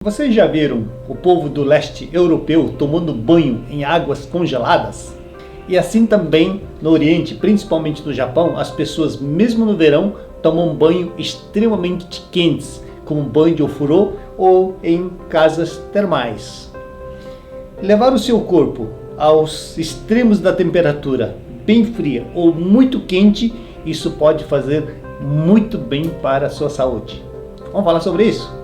Vocês já viram o povo do leste europeu tomando banho em águas congeladas? E assim também no Oriente, principalmente no Japão, as pessoas mesmo no verão tomam banho extremamente quentes, como banho de ofurô ou em casas termais. Levar o seu corpo aos extremos da temperatura, bem fria ou muito quente, isso pode fazer muito bem para a sua saúde. Vamos falar sobre isso?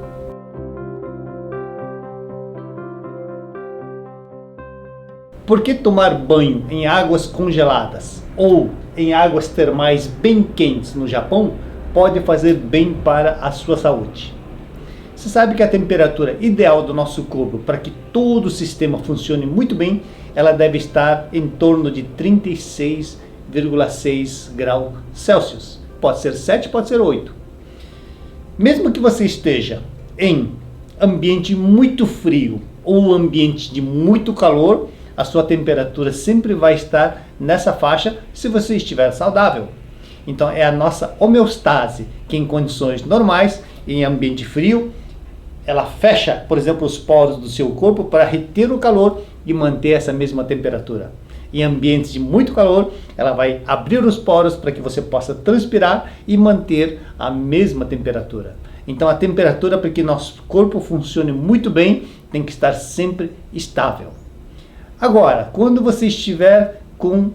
Por que tomar banho em águas congeladas ou em águas termais bem quentes no Japão pode fazer bem para a sua saúde? Você sabe que a temperatura ideal do nosso corpo para que todo o sistema funcione muito bem, ela deve estar em torno de 36,6 graus Celsius. Pode ser 7, pode ser 8. Mesmo que você esteja em ambiente muito frio ou ambiente de muito calor, a sua temperatura sempre vai estar nessa faixa se você estiver saudável. Então é a nossa homeostase que em condições normais, em ambiente frio, ela fecha, por exemplo, os poros do seu corpo para reter o calor e manter essa mesma temperatura. Em ambientes de muito calor, ela vai abrir os poros para que você possa transpirar e manter a mesma temperatura. Então a temperatura para que nosso corpo funcione muito bem tem que estar sempre estável. Agora, quando você estiver com um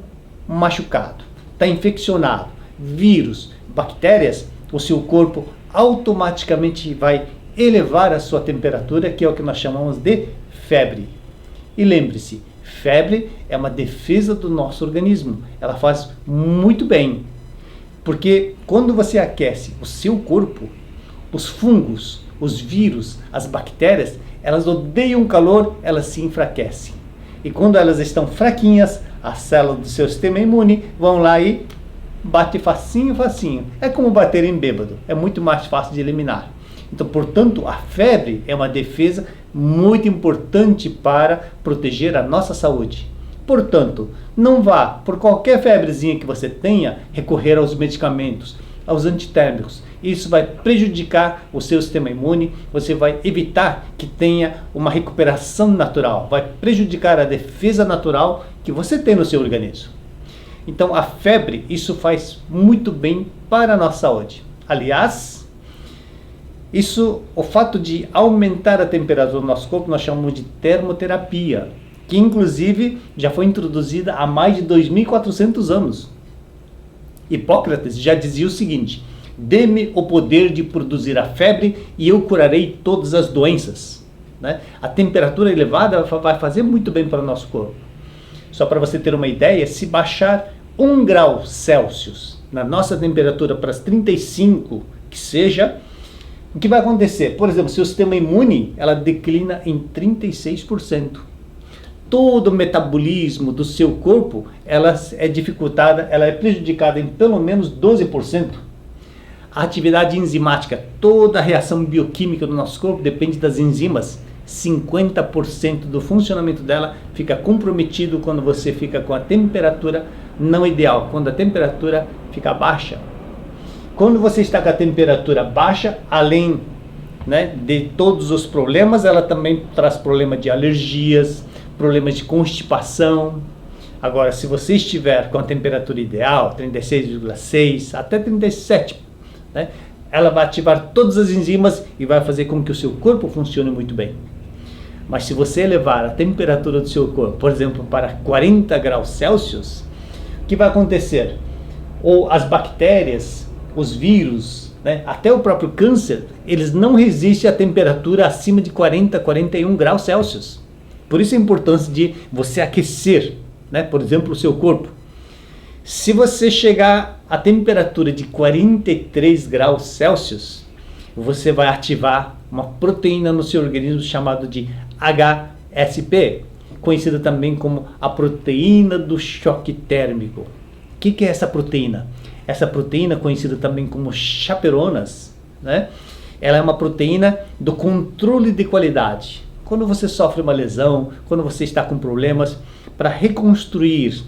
machucado, está infeccionado, vírus, bactérias, o seu corpo automaticamente vai elevar a sua temperatura, que é o que nós chamamos de febre. E lembre-se, febre é uma defesa do nosso organismo. Ela faz muito bem, porque quando você aquece o seu corpo, os fungos, os vírus, as bactérias, elas odeiam calor, elas se enfraquecem. E quando elas estão fraquinhas, as células do seu sistema imune vão lá e bate facinho, facinho. É como bater em bêbado, é muito mais fácil de eliminar. Então, portanto, a febre é uma defesa muito importante para proteger a nossa saúde. Portanto, não vá, por qualquer febrezinha que você tenha, recorrer aos medicamentos, aos antitérmicos. Isso vai prejudicar o seu sistema imune, você vai evitar que tenha uma recuperação natural, vai prejudicar a defesa natural que você tem no seu organismo. Então a febre, isso faz muito bem para a nossa saúde. Aliás, o fato de aumentar a temperatura do nosso corpo, nós chamamos de termoterapia, que inclusive já foi introduzida há mais de 2.400 anos. Hipócrates já dizia o seguinte: dê-me o poder de produzir a febre e eu curarei todas as doenças. Né? A temperatura elevada vai fazer muito bem para o nosso corpo. Só para você ter uma ideia, se baixar 1 grau Celsius na nossa temperatura para as 35, que seja, o que vai acontecer? Por exemplo, seu sistema imune, ela declina em 36%. Todo o metabolismo do seu corpo, ela é dificultada, ela é prejudicada em pelo menos 12%. A atividade enzimática, toda a reação bioquímica do nosso corpo depende das enzimas. 50% do funcionamento dela fica comprometido quando você fica com a temperatura não ideal, quando a temperatura fica baixa. Quando você está com a temperatura baixa, além de todos os problemas, ela também traz problema de alergias, problemas de constipação. Agora, se você estiver com a temperatura ideal, 36,6 até 37, ela vai ativar todas as enzimas e vai fazer com que o seu corpo funcione muito bem. Mas se você elevar a temperatura do seu corpo, por exemplo, para 40 graus Celsius, o que vai acontecer? Ou as bactérias, os vírus, até o próprio câncer, eles não resistem à temperatura acima de 40, 41 graus Celsius. Por isso a importância de você aquecer, por exemplo, o seu corpo. Se você chegar à temperatura de 43 graus Celsius, você vai ativar uma proteína no seu organismo chamada de HSP, conhecida também como a proteína do choque térmico. O que é essa proteína? Essa proteína, conhecida também como chaperonas, ela é uma proteína do controle de qualidade. Quando você sofre uma lesão, quando você está com problemas, para reconstruir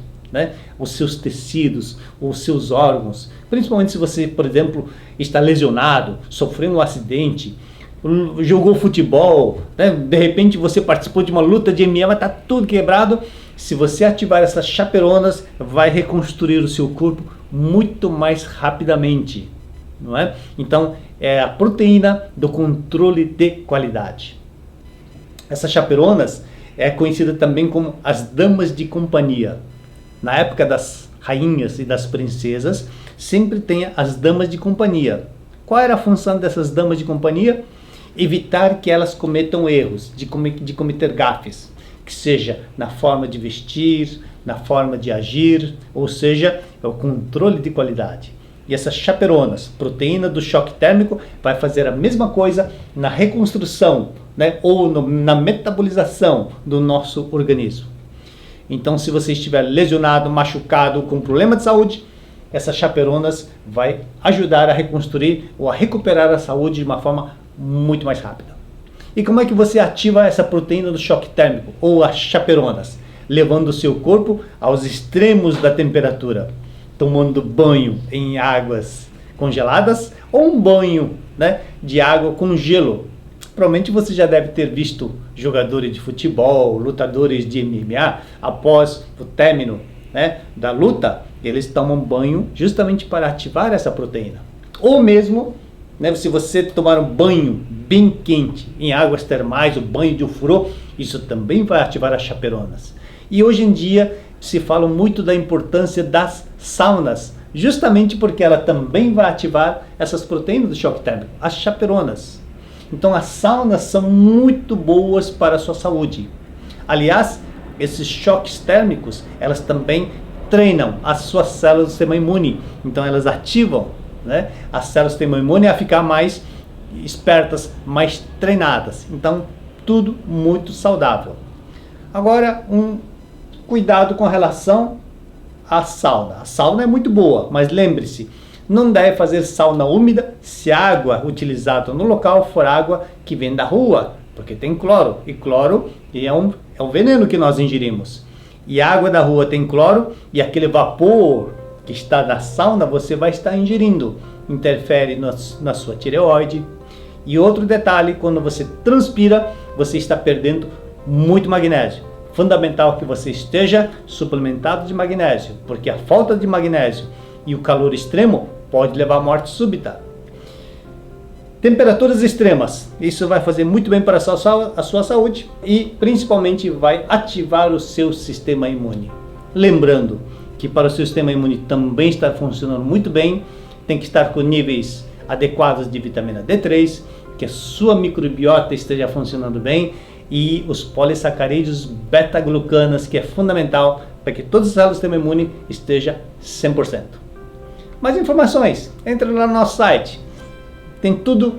os seus tecidos, os seus órgãos, principalmente se você, por exemplo, está lesionado, sofrendo um acidente, jogou futebol, né? De repente você participou de uma luta de MMA, mas está tudo quebrado. Se você ativar essas chaperonas, vai reconstruir o seu corpo muito mais rapidamente, não é? Então, é a proteína do controle de qualidade. Essas chaperonas é conhecida também como as damas de companhia. Na época das rainhas e das princesas, sempre tem as damas de companhia. Qual era a função dessas damas de companhia? Evitar que elas cometam erros, de cometer gafes, que seja na forma de vestir, na forma de agir, ou seja, é o controle de qualidade. E essas chaperonas, proteína do choque térmico, vai fazer a mesma coisa na reconstrução, né, ou na metabolização do nosso organismo. Então, se você estiver lesionado, machucado, com problema de saúde, essas chaperonas vai ajudar a reconstruir ou a recuperar a saúde de uma forma muito mais rápida. E como é que você ativa essa proteína do choque térmico ou as chaperonas? Levando o seu corpo aos extremos da temperatura, tomando banho em águas congeladas ou um banho, né, de água com gelo. Provavelmente você já deve ter visto jogadores de futebol, lutadores de MMA, após o término, né, da luta, eles tomam banho justamente para ativar essa proteína. Ou mesmo, né, se você tomar um banho bem quente em águas termais, o banho de ofurô, isso também vai ativar as chaperonas. E hoje em dia se fala muito da importância das saunas, justamente porque ela também vai ativar essas proteínas do choque térmico, as chaperonas. Então as saunas são muito boas para a sua saúde. Aliás, esses choques térmicos, elas também treinam as suas células do sistema imune. Então elas ativam, né, as células do sistema imune a ficar mais espertas, mais treinadas. Então tudo muito saudável. Agora, um cuidado com relação à sauna. A sauna é muito boa, mas lembre-se, não deve fazer sauna úmida se a água utilizada no local for água que vem da rua, porque tem cloro, e cloro é um veneno que nós ingerimos. E a água da rua tem cloro, e aquele vapor que está na sauna você vai estar ingerindo, interfere na sua tireoide. E outro detalhe, quando você transpira, você está perdendo muito magnésio. Fundamental que você esteja suplementado de magnésio, porque a falta de magnésio e o calor extremo pode levar à morte súbita. Temperaturas extremas, isso vai fazer muito bem para a sua saúde e principalmente vai ativar o seu sistema imune. Lembrando que para o seu sistema imune também estar funcionando muito bem, tem que estar com níveis adequados de vitamina D3, que a sua microbiota esteja funcionando bem, e os polissacarídeos beta-glucanas, que é fundamental para que todas as células do sistema imune estejam 100%. Mais informações, entre lá no nosso site. Tem todos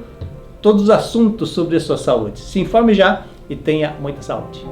os assuntos sobre a sua saúde. Se informe já e tenha muita saúde.